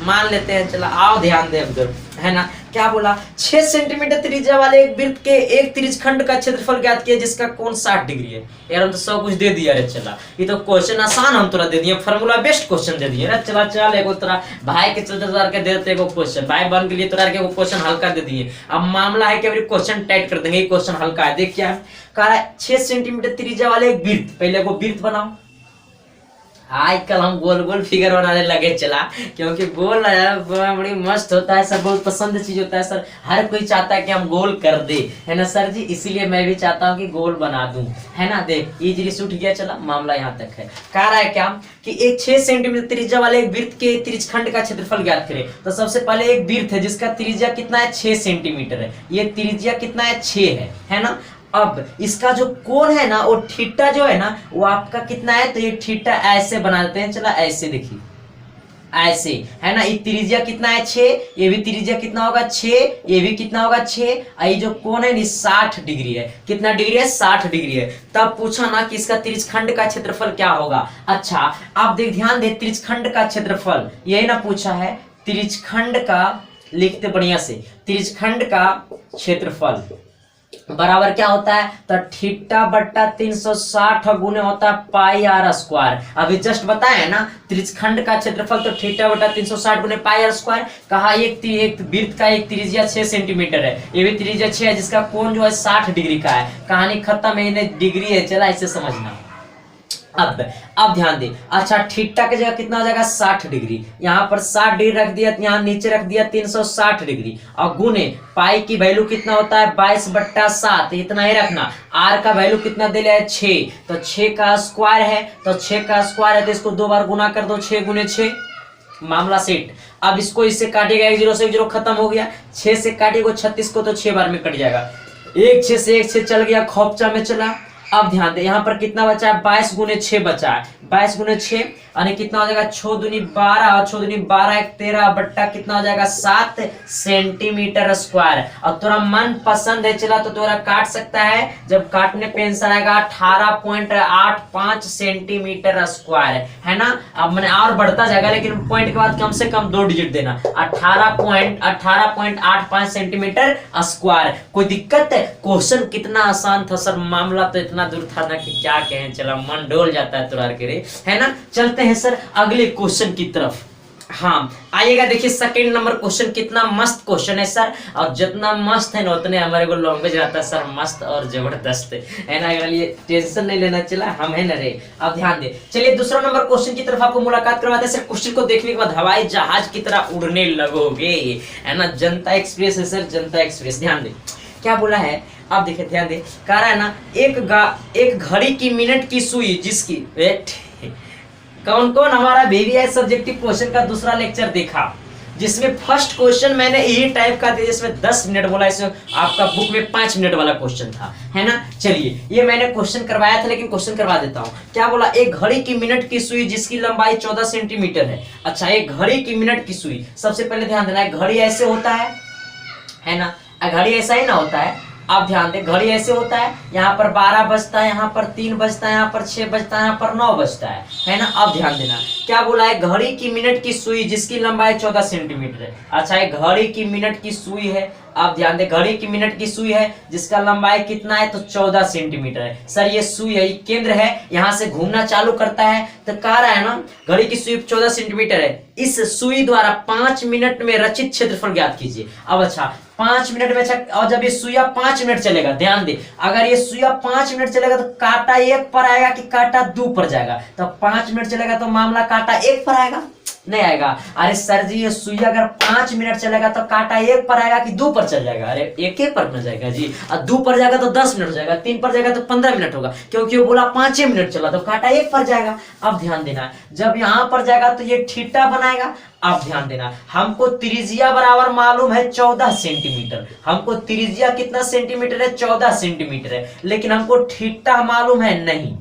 मान लेते हैं, चला आओ ध्यान दे अब, है ना। क्या बोला, 6 सेंटीमीटर त्रिज्या वाले एक वृत्त के एक त्रिज्यखंड का क्षेत्रफल ज्ञात किया जिसका कोण 60 डिग्री है। यार हम तो सब कुछ दे दिया रे, चला ये तो क्वेश्चन आसान हम तोरा दे दिए, फार्मूला बेस्ट क्वेश्चन दे दिए रे। चला चल एगो तोरा भाई के चलते तोरा के दे देते एगो क्वेश्चन, भाई बन के लिए तोरा के एगो क्वेश्चन हल्का दे दिए। अब मामला है कि अभी क्वेश्चन टाइट कर देंगे, क्वेश्चन हल्का है। देख क्या कह रहा है, 6 सेंटीमीटर त्रिज्या वाले एक वृत्त, पहले एगो वृत्त बनाओ। आजकल हम गोल गोल फिगर बनाने लगे, चला क्योंकि गोल बड़ी मस्त होता है सर, बहुत पसंद चीज होता है सर। हर कोई चाहता है कि हम गोल कर दे, है ना सर जी, इसीलिए मैं भी चाहता हूँ कि गोल बना दूं, है ना। देख इजीली उठ गया, चला मामला यहाँ तक है। कह रहा है क्या कि एक 6 सेंटीमीटर त्रिज्या वाले एक वृत्त के त्रिज्यखंड का क्षेत्रफल ज्ञात करें। तो सबसे पहले एक वृत्त है जिसका त्रिज्या कितना है, 6 सेंटीमीटर है। ये त्रिज्या कितना है, 6 है ना। अब इसका जो कोण है ना वो थीटा जो है ना वो आपका कितना है, तो ये थीटा ऐसे बना देते हैं, चला ऐसे देखिए ऐसे, है ना। ये त्रिज्या कितना है, 6, ये भी त्रिज्या कितना होगा 6, ये भी कितना होगा 6, ये जो कोण है 60 डिग्री है। कितना डिग्री है, 60 डिग्री है। तब पूछा ना कि इसका त्रिज्यखंड का क्षेत्रफल क्या होगा। अच्छा आप देख ध्यान दे, त्रिज्यखंड का क्षेत्रफल यही ना पूछा है, त्रिज्यखंड का लिखते बढ़िया से, त्रिज्यखंड का क्षेत्रफल बराबर क्या होता है, तो थीटा बट्टा 360 गुने होता है पाई आर स्क्वायर। अभी जस्ट बताया ना त्रिज्यखंड का क्षेत्रफल तो थीटा बट्टा 360 गुने पाई आर स्क्वायर। कहा एक वृत्त का एक त्रिज्या 6 सेंटीमीटर है, ये भी त्रिज्या 6 है, जिसका कोण जो है 60 डिग्री का है। कहानी खत्म है, डिग्री है, चला इसे समझना। अब ध्यान दे, अच्छा थीटा की जगह कितना हो जाएगा, 60 डिग्री। यहाँ पर 60 डिग्री रख दिया, यहाँ नीचे रख दिया 360 डिग्री, और गुने पाई की वैल्यू कितना होता है 22/7, इतना ही रखना। आर का वैल्यू कितना दे लिया है 6, तो 6 का स्क्वायर है, तो 6 का स्क्वायर है तो इसको 2 बार गुना कर दो, 6 गुने 6, मामला सेट। अब इसको इससे काटेगा, 1 0 से 1 0 खत्म हो गया, 6 से काटेगा 36 को तो 6 बार में कट जाएगा। 1 6 से 1 6 चल गया, खोपचा में चला। अब ध्यान दे यहाँ पर कितना बचा है, 22 × 6 बचा है, 22 × 6 यानी कितना हो जाएगा, 6 दूनी 12 और 6 दूनी 12 1 13 बट्टा कितना हो जाएगा 7 सेंटीमीटर स्क्वायर। और तोरा मन पसंद है चला तो तोरा काट सकता है, जब काटने पे आंसर आएगा 18.85 सेंटीमीटर स्क्वायर, है ना। अब मैंने और बढ़ता जाएगा लेकिन पॉइंट के बाद कम से कम 2 डिजिट देना, 18.85 सेंटीमीटर स्क्वायर। कोई दिक्कत है, क्वेश्चन कितना आसान था सर, मामला तो इतना दूर था ना कि क्या कहें, चला मन डोल जाता है तुरार के रे, है ना। चलते हैं सर अगले क्वेश्चन की तरफ। हाँ आइएगा, देखिए सेकंड नंबर क्वेश्चन कितना मस्त क्वेश्चन है सर, और जितना मस्त है ना उतने हमारे को लैंग्वेज रहता है सर मस्त और जबरदस्त, है ना। ये टेंशन नहीं लेना, चला हम है ना रे। अब ध्यान दे, चलिए दूसरा नंबर क्वेश्चन की तरफ आपको मुलाकात करवाते हैं सर। क्वेश्चन को देखने के बाद हवाई जहाज की तरह उड़ने लगोगे, है ना। जनता एक्सप्रेस है सर, जनता एक्सप्रेस। ध्यान दे क्या बोला है, अब देखिए ध्यान दे, कह रहा है ना एक घड़ी की मिनट की सुई जिसकी कौन कौन हमारा VVI सब्जेक्टिव क्वेश्चन का दूसरा लेक्चर देखा, जिसमें फर्स्ट क्वेश्चन मैंने यही टाइप का दिया, जिसमें 10 मिनट बोला, इसमें आपका बुक में 5 मिनट वाला क्वेश्चन था, है ना। चलिए ये मैंने क्वेश्चन करवाया था लेकिन क्वेश्चन करवा देता हूँ। क्या बोला, एक घड़ी की मिनट की सुई जिसकी लंबाई 14 सेंटीमीटर है। अच्छा एक घड़ी की मिनट की सुई, सबसे पहले ध्यान देना है घड़ी ऐसे होता है ना, घड़ी ऐसा ही ना होता है। अब ध्यान दे घड़ी ऐसे होता है, यहाँ पर 12 बजता है, यहाँ पर 3 बजता है, यहाँ पर 6 बजता है, यहाँ पर 9 बजता है ना। अब ध्यान देना क्या बोला है, घड़ी की मिनट की सुई जिसकी लंबाई 14 सेंटीमीटर है। अच्छा एक घड़ी की मिनट की सुई है, अब ध्यान दे घड़ी की मिनट की सुई है जिसका लंबाई कितना है, तो 14 सेंटीमीटर है। सर ये सुई है, ये केंद्र है, यहाँ से घूमना चालू करता है, तो कह रहा है ना घड़ी की सुई 14 सेंटीमीटर है। इस सुई द्वारा 5 मिनट में रचित क्षेत्रफल ज्ञात कीजिए। अब अच्छा 5 मिनट में, अच्छा और जब ये सुइया 5 मिनट चलेगा, ध्यान दे अगर ये सुइया 5 मिनट चलेगा तो कांटा 1 पर आएगा कि कांटा 2 पर जाएगा, तो 5 मिनट चलेगा तो मामला कांटा 1 पर आएगा, नहीं आएगा। अरे सर जी ये सुइया अगर 5 मिनट चलेगा तो कांटा 1 पर आएगा कि 2 पर चल जाएगा, अरे 1 पर न जाएगा जी, और 2 पर जाएगा तो 10 मिनट हो जाएगा, 3 पर जाएगा तो 15 मिनट होगा, क्योंकि वो बोला 5 मिनट चला तो कांटा 1 पर जाएगा। अब ध्यान देना जब यहाँ पर जाएगा तो ये थीटा बनाएगा। अब ध्यान देना हमको त्रिज्या बराबर मालूम है 14 सेंटीमीटर, हमको त्रिज्या कितना सेंटीमीटर है, 14 सेंटीमीटर है, लेकिन हमको थीटा मालूम है नहीं।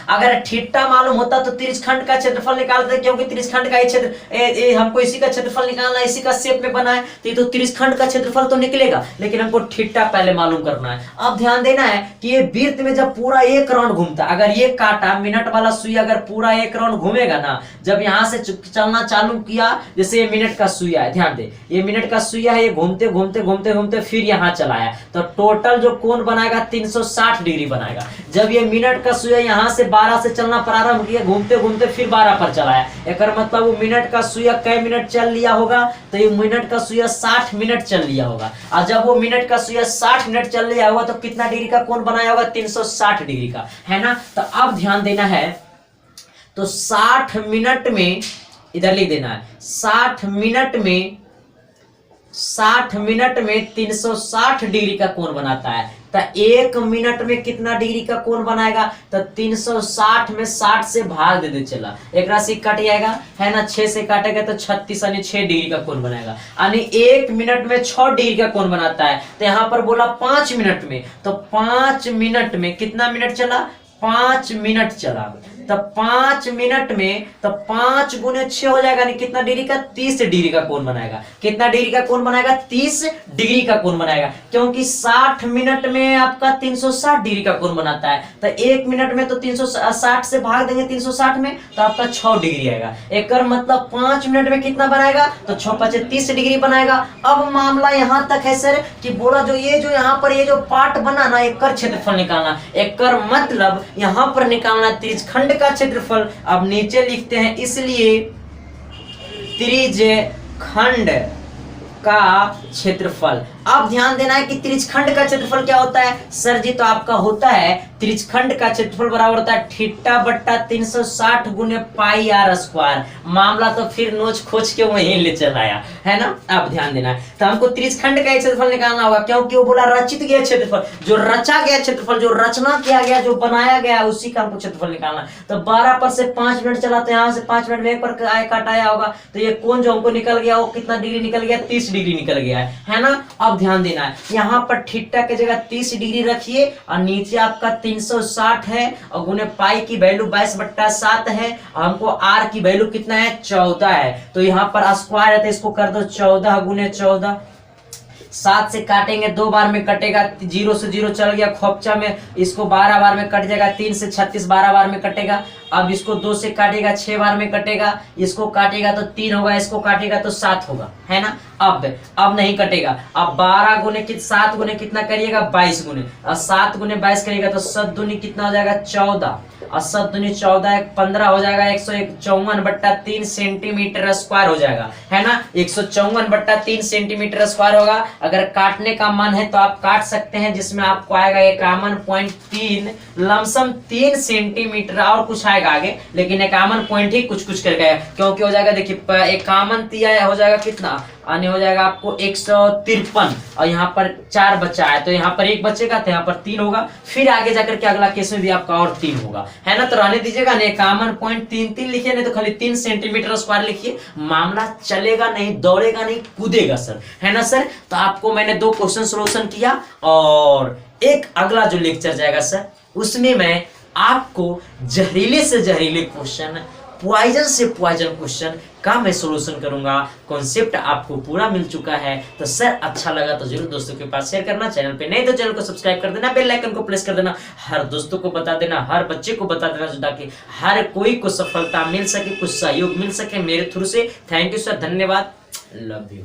अगर थीटा मालूम होता तो त्रिज्यखंड का क्षेत्रफल निकालते, क्योंकि त्रिज्यखंड का क्षेत्र हमको इसी का क्षेत्रफल निकालना है, इसी का शेप में बना है, तो ये तो त्रिज्यखंड का क्षेत्रफल तो निकलेगा, लेकिन हमको थीटा पहले मालूम करना है। अब ध्यान देना है कि ये वृत्त में जब पूरा 1 राउंड घूमता, अगर ये कांटा मिनट वाला सुई अगर पूरा 1 राउंड घूमेगा ना, जब यहाँ से चलना चालू किया, जैसे ये मिनट का सुइया है, ध्यान दे ये मिनट का सुइया है, ये घूमते घूमते घूमते घूमते फिर यहाँ चलाया, तो टोटल जो कोण बनाएगा 360 डिग्री बनाएगा। जब ये मिनट का सुइया यहाँ से 12 से चलना प्रारंभ किया, घूमते घूमते फिर 12 पर चलाया, एक मतलब वो मिनट का सुइया कई मिनट चल लिया होगा, तो ये मिनट का सुइया 60 मिनट चल लिया होगा। और जब वो मिनट का सुइया 60 मिनट चल लिया होगा तो कितना डिग्री का कोण बनाया होगा, 360 डिग्री का, है ना। तो अब ध्यान देना है, तो 60 मिनट में इधर लिख देना है, 60 मिनट में 360 डिग्री का कोण बनाता है। तो 1 मिनट में कितना डिग्री का कोण बनाएगा, तो 360 में 60 से भाग दे दे, चला एक राशि कट जाएगा, है ना, 6 से काटेगा तो 36 यानी 6 डिग्री का कोण बनाएगा, यानी 1 मिनट में 6 डिग्री का कोण बनाता है। तो यहाँ पर बोला 5 मिनट में, तो 5 मिनट में कितना मिनट चला, 5 मिनट चला, तो 5 मिनट में तो 5 × 6 हो जाएगा, नहीं कितना डिग्री का, 30 डिग्री का कोण बनाएगा। कितना डिग्री का कोण बनाएगा, 30 डिग्री का कोण बनाएगा, क्योंकि 60 मिनट में आपका 360 डिग्री का कोण बनाता है। तो 1 मिनट में तो 360 से भाग देंगे 360 में, तो आपका 6 डिग्री आएगा। एक मतलब 5 मिनट में कितना बनाएगा, तो 6 × 5 30 डिग्री बनाएगा। अब मामला यहाँ तक है सर कि बोला जो यहाँ पर ये जो पार्ट बना ना, एक क्षेत्रफल निकालना, एक मतलब यहाँ पर निकालना त्रिज्यखंड का क्षेत्रफल। अब नीचे लिखते हैं, इसलिए त्रिज्यखंड का क्षेत्रफल। अब ध्यान देना है कि त्रिज्यखंड का क्षेत्रफल क्या होता है सर जी, तो आपका होता है त्रिज्यखंड का क्षेत्रफल बराबर होता है थीटा बट्टा 360 × πr²। मामला तो फिर नोच खोज के वहीं ले चल आया, है ना। अब ध्यान देना है, तो हमको त्रिज्यखंड का क्षेत्रफल निकालना होगा, क्योंकि वो बोला रचित गया क्षेत्रफल, जो रचा गया क्षेत्रफल, जो रचना किया गया, जो बनाया गया, उसी का हमको क्षेत्रफल निकालना। तो 12 पर से 5 मिनट चला, तो यहाँ से 5 मिनट में 1 पर काटाया होगा, तो ये कोण जो हमको निकल गया वो कितना डिग्री निकल गया, 30 डिग्री निकल गया है ना। अब अब ध्यान देना है, यहाँ पर थीटा की जगह 30 डिग्री रखिए और नीचे आपका 360 है और गुने पाई की वैल्यू 22/7 है और हमको आर की वैल्यू कितना है 14 है। तो यहाँ पर स्क्वायर है तो इसको कर दो 14 गुने 14। 7 से काटेंगे 2 बार में कटेगा, 0 से 0 चल गया खोपचा में, इसको 12 बार में कट जाएगा, 3 से 36 12 बार में कटेगा। अब इसको 2 से काटेगा 6 बार में कटेगा, इसको काटेगा तो 3 होगा, इसको काटेगा तो 7 होगा, है ना। अब नहीं कटेगा। अब 12 गुने 7 गुने कितना करिएगा 22 गुने, और 7 गुने 22 करिएगा तो 7 दूनी कितना हो जाएगा 14, और 7 दूनी 14 15 हो जाएगा, 154/3 सेंटीमीटर स्क्वायर हो जाएगा, है ना। 154/3 सेंटीमीटर स्क्वायर होगा। अगर काटने का मन है तो आप काट सकते हैं, जिसमें आपको आएगा 51.3 लमसम 3 सेंटीमीटर, और कुछ आएगा आगे, लेकिन 51 पॉइंट ही कुछ करके आएगा, क्योंकि हो जाएगा देखिए 51 तिया हो जाएगा कितना, आने हो जाएगा आपको 153, और यहाँ पर 4 बचा है तो यहाँ पर 1 बचेगा तो यहाँ पर 3 होगा, फिर आगे जाकर के अगला केस में भी आपका और 3 होगा, है ना। तो रहने दीजिएगा, 51.33 लिखिए, नहीं तो खाली 3 सेंटीमीटर स्क्वायर लिखिए, मामला चलेगा नहीं, दौड़ेगा नहीं, कूदेगा सर, है ना सर। तो आपको मैंने 2 क्वेश्चन सोल्यूशन किया, और एक अगला जो लेक्चर जाएगा सर उसमें मैं आपको जहरीले से जहरीले क्वेश्चन, पॉइजन से पॉइजन क्वेश्चन का मैं सोल्यूशन करूंगा। कॉन्सेप्ट आपको पूरा मिल चुका है। तो सर अच्छा लगा तो जरूर दोस्तों के पास शेयर करना, चैनल पे नहीं तो चैनल को सब्सक्राइब कर देना, बेल आइकन को प्रेस कर देना, हर दोस्तों को बता देना, हर बच्चे को बता देना, ताकि हर कोई को सफलता मिल सके, कुछ सहयोग मिल सके मेरे थ्रू से। थैंक यू सर, धन्यवाद, लव यू।